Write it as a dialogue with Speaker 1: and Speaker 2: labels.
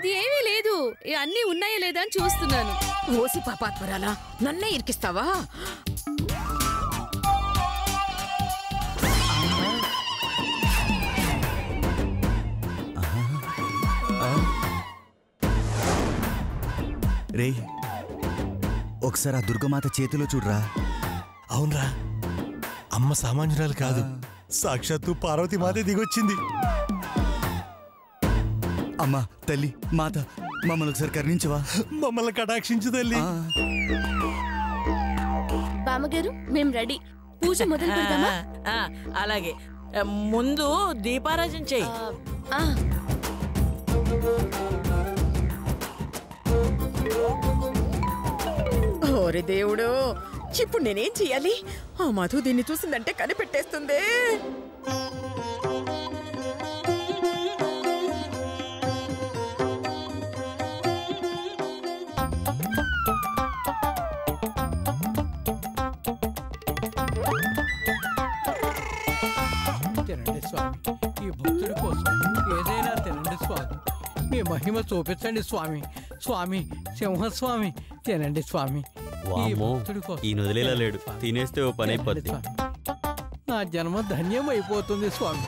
Speaker 1: అది ఏమీ లేదు. అన్నీ ఉన్నాయా లేదా అని చూస్తున్నాను.
Speaker 2: ఓసి పాపాత్మరాలా, నన్నే ఇరికిస్తావా?
Speaker 3: రే, ఒకసారి ఆ దుర్గమాత చేతిలో చూడరా.
Speaker 4: అవునరా, అమ్మ సామాన్యురాలు కాదు, సాక్షాత్తు పార్వతీమాతే దిగొచ్చింది.
Speaker 3: అమ్మా, తల్లి, మాత, మమ్మల్ని ఒకసారి కరుణించవా?
Speaker 4: మమ్మల్ని కటాక్షించు తల్లి.
Speaker 1: బామ్మగారు, మేం రెడీ. పూజ మొదలు పెడదామా?
Speaker 5: అలాగే, ముందు దీపారాజన చెయ్యి.
Speaker 2: ఓరే దేవుడు, ఇప్పుడు నేనేం చెయ్యాలి? ఆ మధు దీన్ని చూసిందంటే కనిపెట్టేస్తుంది.
Speaker 6: తినండి స్వామి, ఈ భక్తుడి కోసం ఏదైనా తినండి స్వామి. మీ మహిమ చూపించండి స్వామి. స్వామి సింహస్వామి, తినండి స్వామి.
Speaker 7: ఈ నదిలేలా లేడు, తినేస్తే ఓ పని అయిపోద్ది.
Speaker 6: నా జన్మ ధన్యం అయిపోతుంది స్వామి.